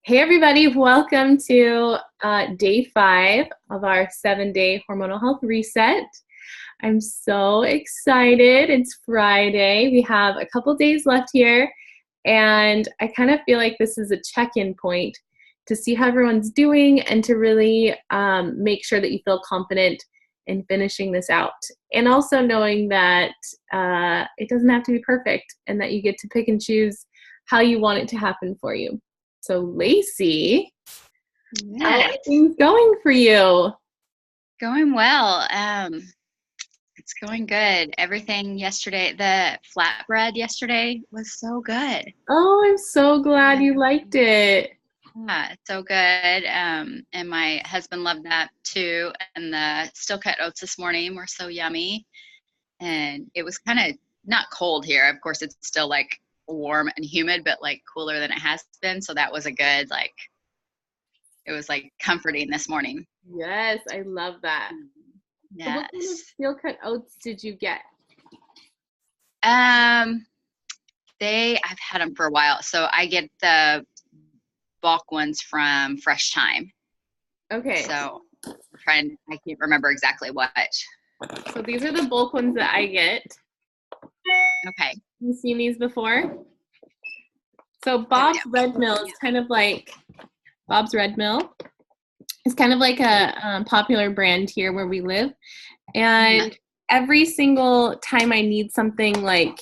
Hey everybody, welcome to day 5 of our 7-day hormonal health reset. I'm so excited. It's Friday. We have a couple days left here, and I kind of feel like this is a check-in point to see how everyone's doing and to really make sure that you feel confident in finishing this out. And also knowing that it doesn't have to be perfect and that you get to pick and choose how you want it to happen for you. So Lacey, how are things going for you? Going well. It's going good. Everything yesterday, the flatbread yesterday was so good. Oh, I'm so glad you liked it. Yeah, it's so good. And my husband loved that too. And the steel cut oats this morning were so yummy. And it was kind of not cold here. Of course, it's still like warm and humid, but like cooler than it has been. So that was a good, it was like comforting this morning. Yes, I love that. Yes. So what kind of steel cut oats did you get? I've had them for a while. So I get the bulk ones from Fresh Time. Okay. So I can't remember exactly what. So these are the bulk ones that I get. Okay. You've seen these before? So Bob's Red Mill is kind of like, Bob's Red Mill is kind of like a popular brand here where we live. And every single time I need something like,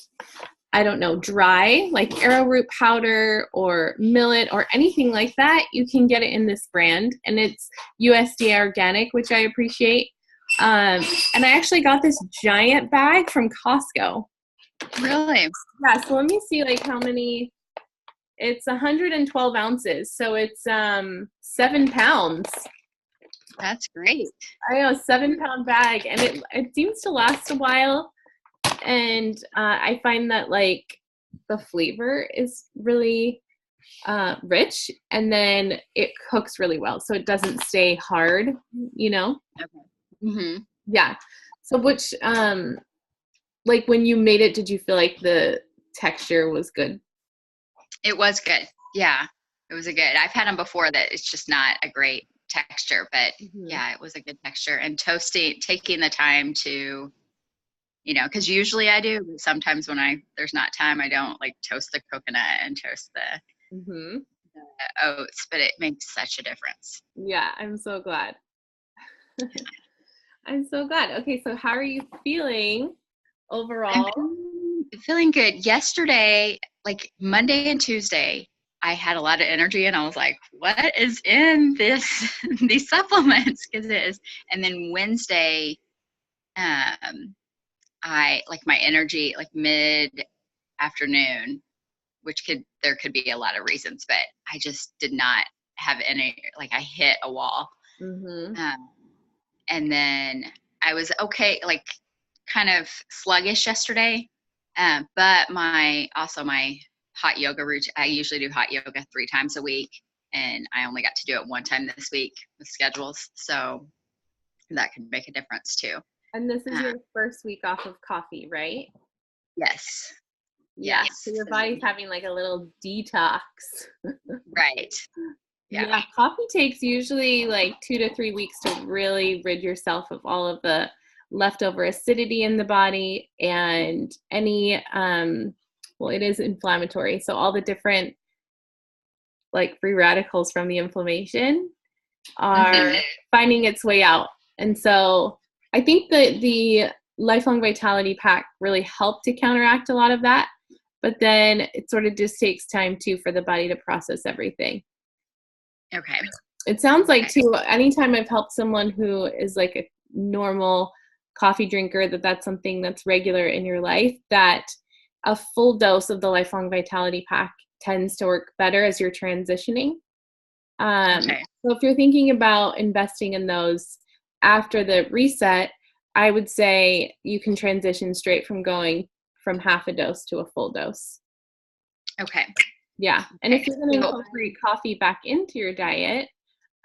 I don't know, dry, like arrowroot powder or millet or anything like that, you can get it in this brand. And it's USDA organic, which I appreciate. And I actually got this giant bag from Costco. Really? Yeah, so let me see like how many. It's 112 ounces, so it's 7 pounds. That's great. I know, 7-pound bag, and it seems to last a while. And I find that like the flavor is really rich, and then it cooks really well, so it doesn't stay hard, you know? Okay. Mm-hmm. Yeah. So which, like when you made it, did you feel like the texture was good? It was good. Yeah, it was a good. I've had them before that it's just not a great texture, but yeah, it was a good texture. And taking the time to, because usually I do, but sometimes when there's not time, I don't like toast the coconut and toast the oats, but it makes such a difference. Yeah, I'm so glad. I'm so glad. Okay, so how are you feeling overall? I'm feeling good. Yesterday, like Monday and Tuesday, I had a lot of energy and I was like, what is in these supplements? Because it is. And then Wednesday, I like my energy, like mid afternoon, there could be a lot of reasons, but I just did not have any, like I hit a wall. And then I was okay, like kind of sluggish yesterday. But my hot yoga routine, I usually do hot yoga 3 times a week, and I only got to do it 1 time this week with schedules. So that could make a difference too. And this is your first week off of coffee, right? Yes. Yeah. So your body's having like a little detox. Right. Yeah. Coffee takes usually like 2 to 3 weeks to really rid yourself of all of the leftover acidity in the body and any, well, it is inflammatory. So all the different like free radicals from the inflammation are finding its way out. And so I think that the Lifelong Vitality Pack really helped to counteract a lot of that. But then it sort of just takes time too for the body to process everything. Okay. It sounds like too, anytime I've helped someone who is like a normal coffee drinker, that's something that's regular in your life, that a full dose of the Lifelong Vitality Pack tends to work better as you're transitioning. So if you're thinking about investing in those after the reset, I would say you can transition straight from going from half a dose to a full dose. Okay. Yeah. And if you're going to incorporate coffee back into your diet,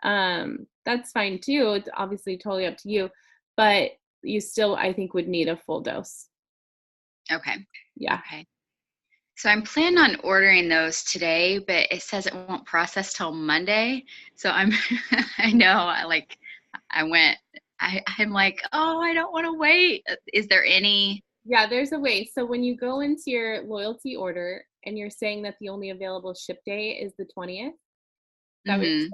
that's fine too. It's obviously totally up to you, but you still, I think, would need a full dose. Okay. Yeah. Okay. So I'm planning on ordering those today, but it says it won't process till Monday. So I'm, I know, I went, I'm like, oh, I don't want to wait. Is there any? Yeah, there's a way. So when you go into your loyalty order and you're saying that the only available ship day is the 20th, is that what you're Mm-hmm. saying?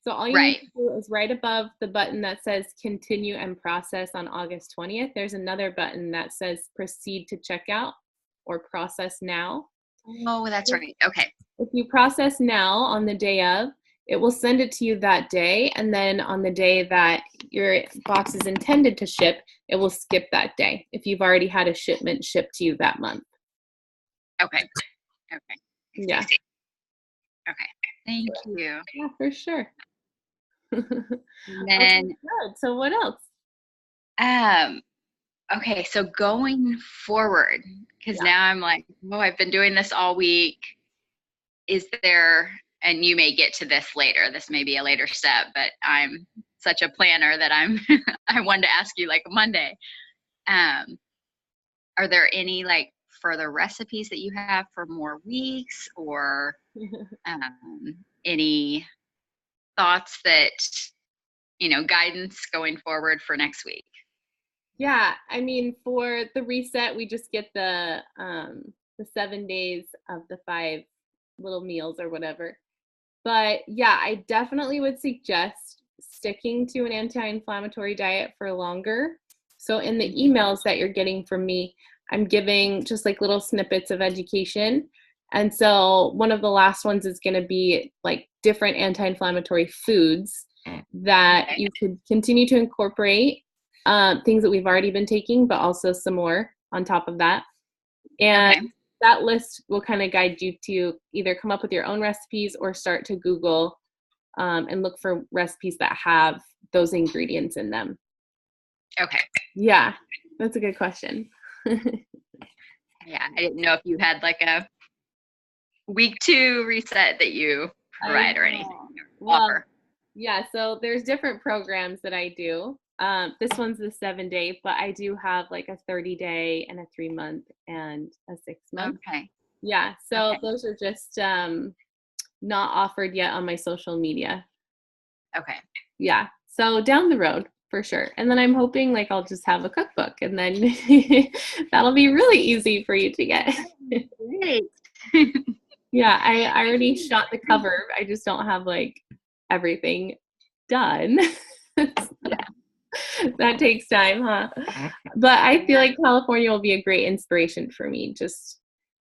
So all you need Right. to do is right above the button that says continue and process on August 20th, there's another button that says proceed to checkout or process now. Oh, that's right. Okay. If you process now on the day of, it will send it to you that day. And then on the day that your box is intended to ship, it will skip that day if you've already had a shipment shipped to you that month. Okay. Okay. Yeah. Okay. Thank you. Yeah, for sure. And Okay, then, good. So what else? um, okay, so going forward, because Yeah. now I'm like, oh, I've been doing this all week. Is there, and you may get to this later, this may be a later step, but I'm such a planner that I wanted to ask you like Monday. Um, are there any like further recipes that you have for more weeks, or any thoughts that, guidance going forward for next week? Yeah, I mean, for the reset, we just get the 7 days of the 5 little meals or whatever. But yeah, I definitely would suggest sticking to an anti-inflammatory diet for longer. So in the emails that you're getting from me, I'm giving just like little snippets of education. And so one of the last ones is going to be like different anti-inflammatory foods that you could continue to incorporate, things that we've already been taking, but also some more on top of that. And Okay. that list will kind of guide you to either come up with your own recipes or start to Google and look for recipes that have those ingredients in them. Okay. Yeah, that's a good question. Yeah, I didn't know if you had like a week 2 reset that you I provide or anything know. or Well, offer. yeah, so there's different programs that I do. This one's the 7 day, but I do have like a 30-day and a 3 month and a 6 month. Okay. Yeah, so Okay. those are just not offered yet on my social media. Okay. Yeah, so down the road for sure. And then I'm hoping like I'll just have a cookbook and then that'll be really easy for you to get. Great. Yeah, I already shot the cover. I just don't have like everything done. Yeah. That takes time, huh? But I feel like California will be a great inspiration for me, just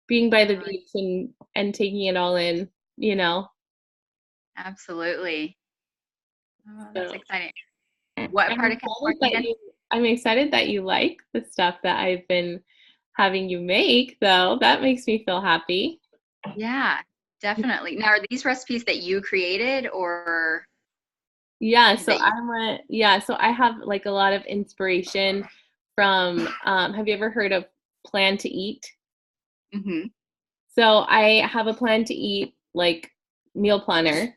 being by the beach and taking it all in, you know. Absolutely. Oh, that's So exciting. What part of California again? I'm excited that you like the stuff that I've been having you make, though. That makes me feel happy. Yeah, definitely. Now, are these recipes that you created or Yeah, so that you? so I have like a lot of inspiration from have you ever heard of Plan to Eat? Mm-hmm. So I have a Plan to Eat like meal planner,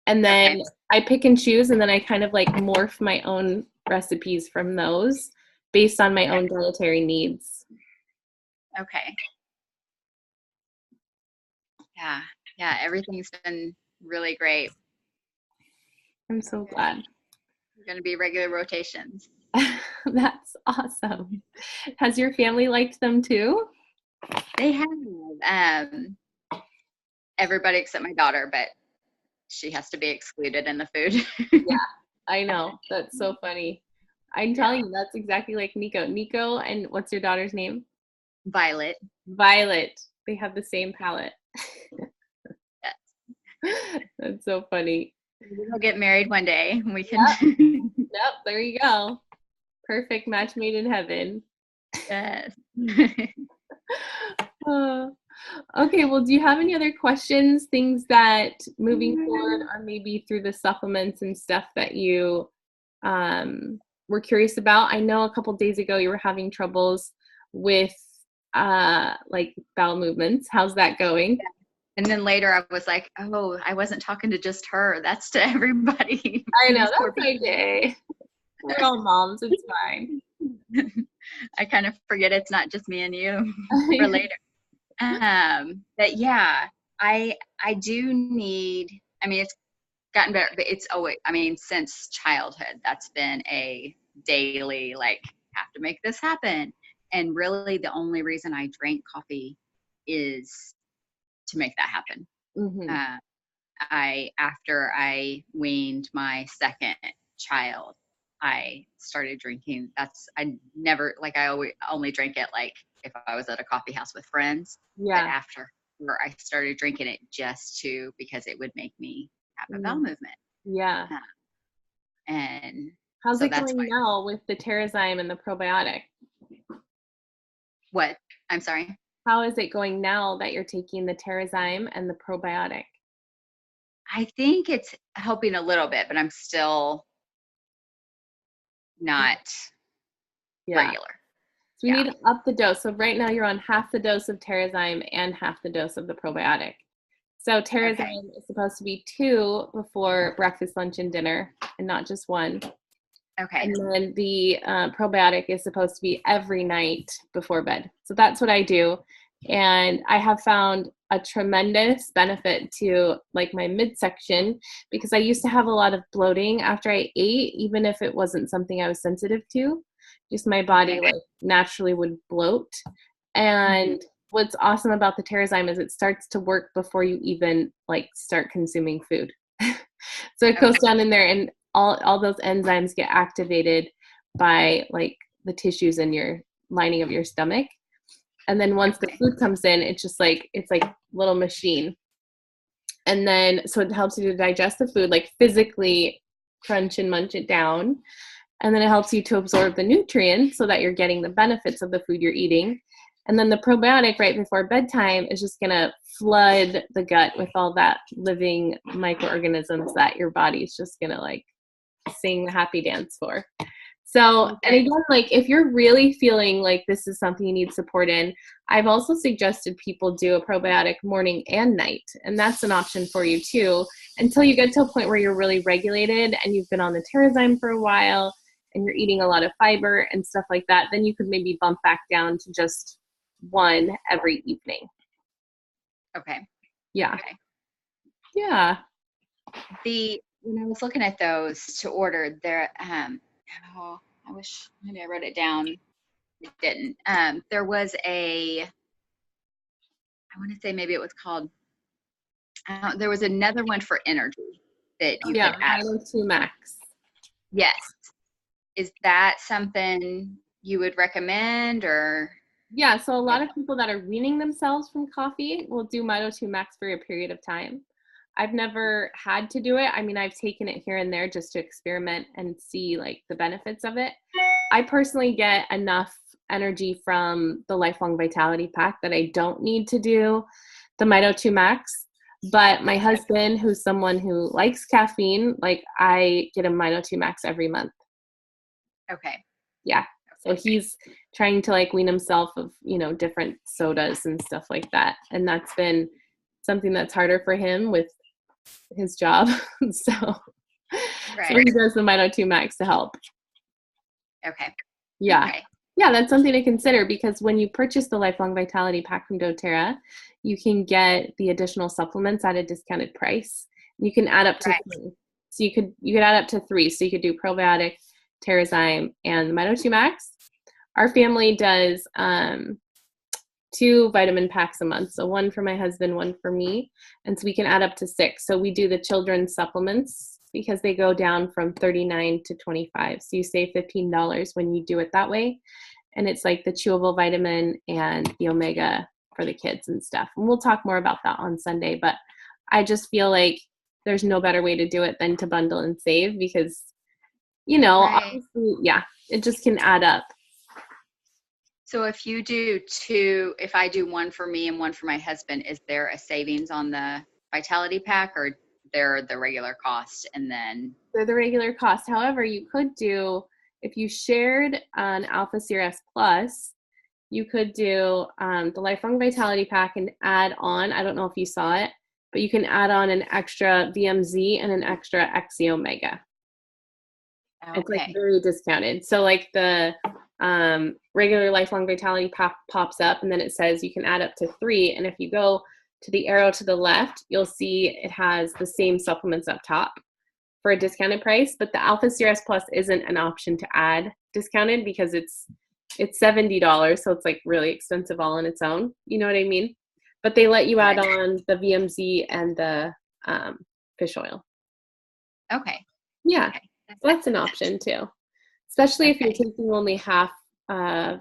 and Okay. then I pick and choose, and then I kind of like morph my own recipes from those based on my own dietary needs. Okay. Yeah. Yeah. Everything's been really great. I'm so glad. Going to be regular rotations. That's awesome. Has your family liked them too? They have everybody except my daughter, but she has to be excluded in the food. Yeah, I know. That's so funny. I'm telling you, that's exactly like Nico. Nico, and what's your daughter's name? Violet. Violet. They have the same palate. Yes. That's so funny. We'll get married one day. We can. Yep. Yep. There you go. Perfect match made in heaven. Yes. Uh, okay. Well, do you have any other questions, things that moving forward, or maybe through the supplements and stuff that you were curious about? I know a couple days ago you were having troubles with like bowel movements. How's that going? And then later I was like, oh, I wasn't talking to just her. That's to everybody. I know, These poor that's okay. We're all moms. It's fine. I kind of forget it's not just me and you for later. But yeah, I do need, I mean, it's gotten better, but it's always, I mean, since childhood, that's been a daily, like, have to make this happen. And really the only reason I drank coffee is to make that happen. Mm-hmm. After I weaned my second child, I started drinking. I never, like, I always only drank it like if I was at a coffee house with friends. But Yeah. after I started drinking it because it would make me have a bowel Mm. movement. Yeah. Uh, and How's so it that's going why. now with the Terrazyme and the probiotic? What? I'm sorry. How is it going now that you're taking the Terrazyme and the probiotic? I think it's helping a little bit, but I'm still not Yeah. regular. So we Yeah. need to up the dose. So right now you're on half the dose of Terrazyme and half the dose of the probiotic. So Okay. Terrazyme is supposed to be 2 before breakfast, lunch, and dinner, and not just 1. Okay. And then the probiotic is supposed to be every night before bed. So that's what I do. And I have found a tremendous benefit to like my midsection because I used to have a lot of bloating after I ate, even if it wasn't something I was sensitive to. Just my body Okay. like naturally would bloat. Mm-hmm. And what's awesome about the Terrazyme is it starts to work before you even like start consuming food. So it goes Okay. down in there and all those enzymes get activated by like the tissues in your lining of your stomach. And then once the Okay. food comes in, it's like a little machine. And then so it helps you to digest the food, like physically crunch and munch it down. And then it helps you to absorb the nutrients so that you're getting the benefits of the food you're eating. And then the probiotic right before bedtime is just going to flood the gut with all that living microorganisms that your body's just going to like sing the happy dance for. So, and Okay. again, like if you're really feeling like this is something you need support in, I've also suggested people do a probiotic morning and night. And that's an option for you too, until you get to a point where you're really regulated and you've been on the Terrazyme for a while and you're eating a lot of fiber and stuff like that. Then you could maybe bump back down to just one every evening. Okay. Yeah. Okay. Yeah. When I was looking at those to order, there, oh, I wish maybe I wrote it down. It didn't. There was I want to say maybe it was called, there was another one for energy that Oh, you yeah. could add. 902 Max. Yes. Is that something you would recommend or? Yeah, so a lot of people that are weaning themselves from coffee will do Mito2 Max for a period of time. I've never had to do it. I mean, I've taken it here and there just to experiment and see like the benefits of it. I personally get enough energy from the Lifelong Vitality Pack that I don't need to do the Mito2 Max. But my husband, who's someone who likes caffeine, like I get a Mito2 Max every month. Okay. Yeah. So he's trying to like wean himself of, different sodas and stuff like that. And that's been something that's harder for him with his job. so Right. he does the Mito2 Max to help. Okay. Yeah. Okay. Yeah, that's something to consider because when you purchase the Lifelong Vitality Pack from doTERRA, you can get the additional supplements at a discounted price. You can add up to Right. 3. So you could add up to 3. So you could do probiotic, Terrazyme, and the Mito2 Max. Our family does 2 vitamin packs a month. So 1 for my husband, 1 for me. And so we can add up to 6. So we do the children's supplements because they go down from $39 to $25. So you save $15 when you do it that way. And it's like the chewable vitamin and the omega for the kids and stuff. And we'll talk more about that on Sunday. But I just feel like there's no better way to do it than to bundle and save because, Right. obviously, yeah, it just can add up. So if you do 2, if I do 1 for me and 1 for my husband, is there a savings on the Vitality Pack or they're the regular cost and then? They're the regular cost. However, you could do, if you shared an Alpha Series Plus, you could do the Lifelong Vitality Pack and add on, I don't know if you saw it, but you can add on an extra VMZ and an extra XE Omega. It's like Okay. very discounted. So like the regular lifelong vitality pops up, and then it says you can add up to 3. And if you go to the arrow to the left, you'll see it has the same supplements up top for a discounted price, but the Alpha CRS Plus isn't an option to add discounted because it's $70, so it's like really expensive all on its own. You know what I mean? But they let you add on the VMZ and the fish oil. Okay. Yeah, Okay. that's an option too, especially if you're taking only half of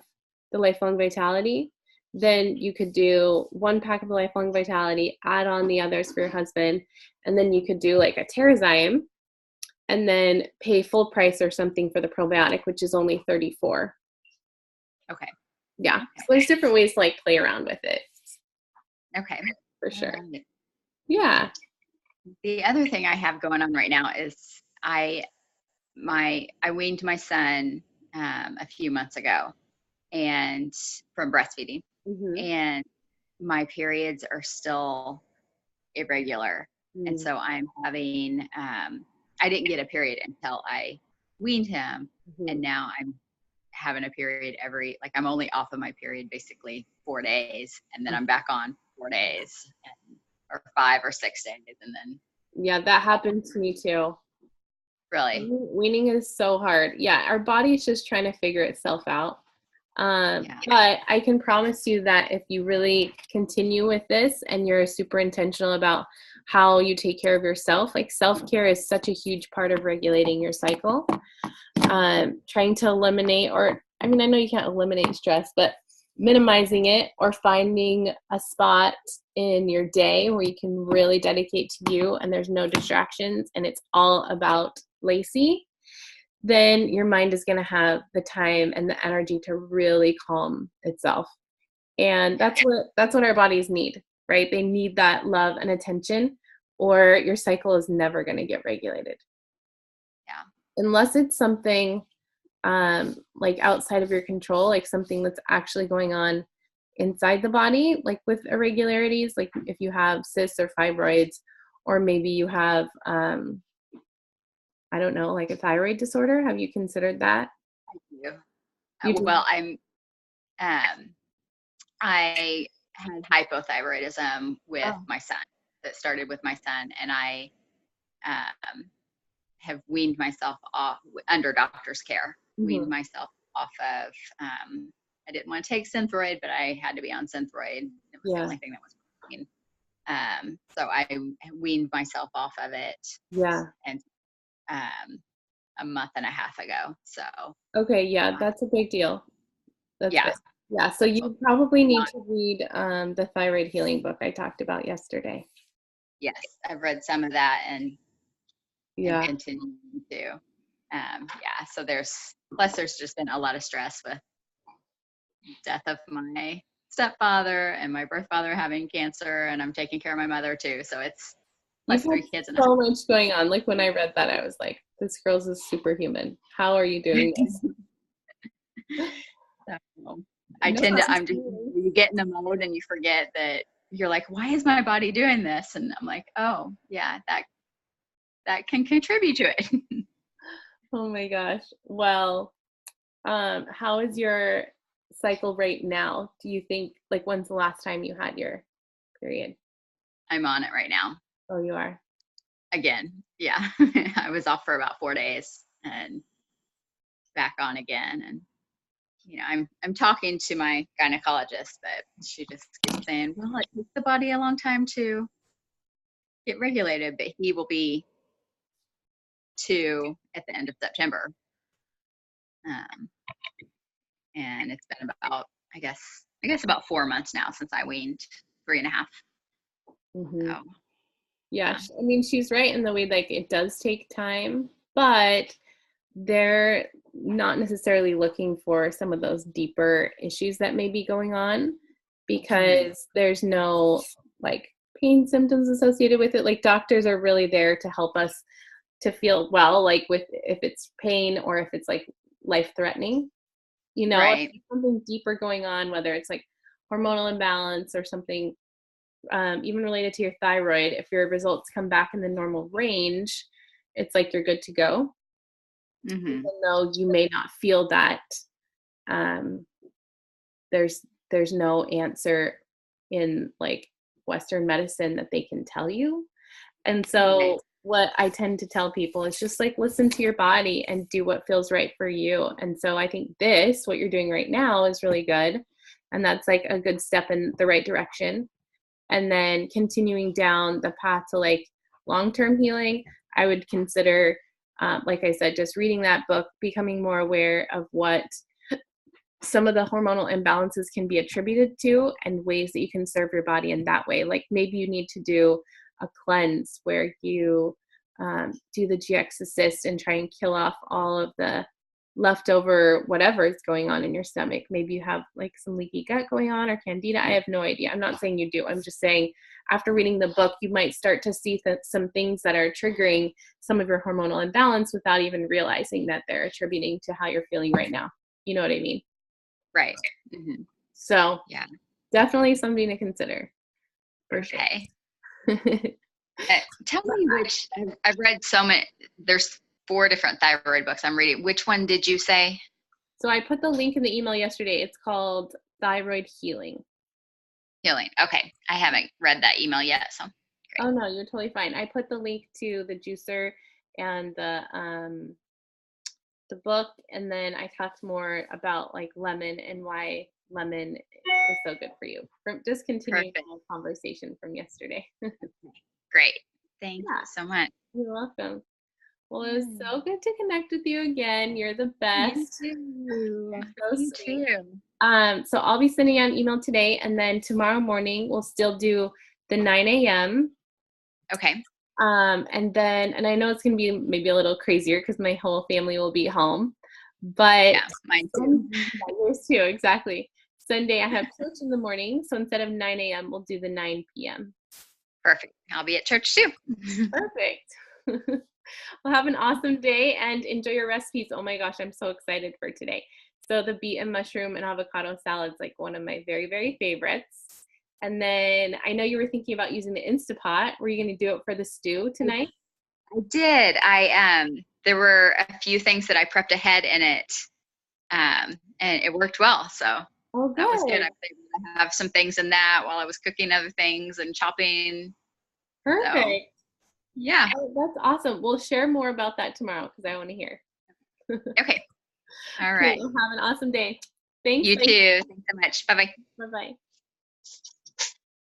the Lifelong Vitality. Then you could do 1 pack of the Lifelong Vitality, add on the others for your husband, and then you could do like a Terrazyme and then pay full price or something for the probiotic, which is only $34. Okay. Yeah. So there's different ways to like play around with it. Okay. For sure. Yeah. The other thing I have going on right now is I weaned my son a few months ago, and from breastfeeding, and my periods are still irregular, and so I'm having I didn't get a period until I weaned him, and now I'm having a period I'm only off of my period basically 4 days, and then I'm back on 4 days, or 5 or 6 days, and then yeah, that happened to me too. Really, weaning is so hard. Yeah, our body's just trying to figure itself out. But I can promise you that if you really continue with this and you're super intentional about how you take care of yourself, like self-care is such a huge part of regulating your cycle. Trying to eliminate, or I mean, I know you can't eliminate stress, but minimizing it or finding a spot in your day where you can really dedicate to you and there's no distractions and it's all about Lacey, then your mind is going to have the time and the energy to really calm itself. And that's what our bodies need, right? They need that love and attention, or your cycle is never going to get regulated. Yeah. Unless it's something like outside of your control, like something that's actually going on inside the body, like with irregularities, like if you have cysts or fibroids, or maybe you have I don't know, like a thyroid disorder. Have you considered that? I do. Well, I had hypothyroidism with my son. That started with my son, and I have weaned myself off under doctor's care. Weaned myself off of. I didn't want to take Synthroid, but I had to be on Synthroid. It was the only thing that was working. So I weaned myself off of it. Yeah. And a month and a half ago. So okay, yeah, that's a big deal. That's yeah. good. Yeah, so you probably need to read the thyroid healing book I talked about yesterday. Yes, I've read some of that and continuing to. So there's just been a lot of stress with death of my stepfather and my birth father having cancer, and I'm taking care of my mother too. So it's like 3 kids and so much going on. Like when I read that, I was like, this girl's a superhuman. How are you doing this? You get in the mode and you forget that you're like, why is my body doing this? And I'm like, oh yeah, that can contribute to it. Oh my gosh. Well, how is your cycle right now? Do you think, like, when's the last time you had your period? I'm on it right now. Oh, you are? Again. Yeah. I was off for about 4 days and back on again. And I'm talking to my gynecologist, but she just keeps saying, well, it takes the body a long time to get regulated, but he will be 2 at the end of September. And it's been about, I guess about 4 months now since I weaned, 3.5. So, yeah, I mean, she's right in the way, like, it does take time, but they're not necessarily looking for some of those deeper issues that may be going on because there's no like pain symptoms associated with it. Like doctors are really there to help us to feel well, like with if it's pain or if it's like life threatening, if something deeper going on, whether it's like hormonal imbalance or something even related to your thyroid. If your results come back in the normal range, it's like you're good to go. Even though you may not feel that um, there's no answer in like Western medicine that they can tell you. And Right. so what I tend to tell people is just like listen to your body and do what feels right for you. And so I think what you're doing right now is really good. And that's like a good step in the right direction. And then continuing down the path to like long-term healing, I would consider, like I said, just reading that book, becoming more aware of what some of the hormonal imbalances can be attributed to and ways that you can serve your body in that way. Like maybe you need to do a cleanse where you do the GX assist and try and kill off all of the leftover whatever is going on in your stomach. Maybe you have like some leaky gut going on or candida. I have no idea. I'm not saying you do. I'm just saying after reading the book, you might start to see some things that are triggering some of your hormonal imbalance without even realizing that they're attributing to how you're feeling right now. You know what I mean? Right. Mm-hmm. So Yeah. definitely something to consider for Okay. sure. Tell me which, I've read so many, there's 4 different thyroid books I'm reading. Which one did you say? So I put the link in the email yesterday. It's called Thyroid Healing. Healing. Okay. I haven't read that email yet, so great. Oh no, you're totally fine. I put the link to the juicer and the book, and then I talked more about like lemon and why lemon is so good for you. From just continuing Perfect. the conversation from yesterday. Great. Thank Yeah, you so much. you're welcome. Well, it was so good to connect with you again. You're the You best. too. So You sweet. too. So I'll be sending out an email today, and then tomorrow morning we'll still do the 9 a.m. Okay. And I know it's going to be maybe a little crazier because my whole family will be home, but Yeah, mine too. yours too, exactly. Sunday I have church in the morning, so instead of 9 a.m. we'll do the 9 p.m. Perfect. I'll be at church too. Perfect. Well, have an awesome day and enjoy your recipes. Oh my gosh, I'm so excited for today. So the beet and mushroom and avocado salad is like one of my very, very favorites. And then I know you were thinking about using the Instapot. Were you going to do it for the stew tonight? I did. There were a few things that I prepped ahead in it, and it worked well. So Oh, that was good. good. I was able to have some things in that while I was cooking other things and chopping. So Perfect. yeah. Oh, that's awesome. We'll share more about that tomorrow because I want to hear. Okay. All Okay, right. well, have an awesome day. Thanks. You too. Thanks so much. Bye bye. Bye-bye.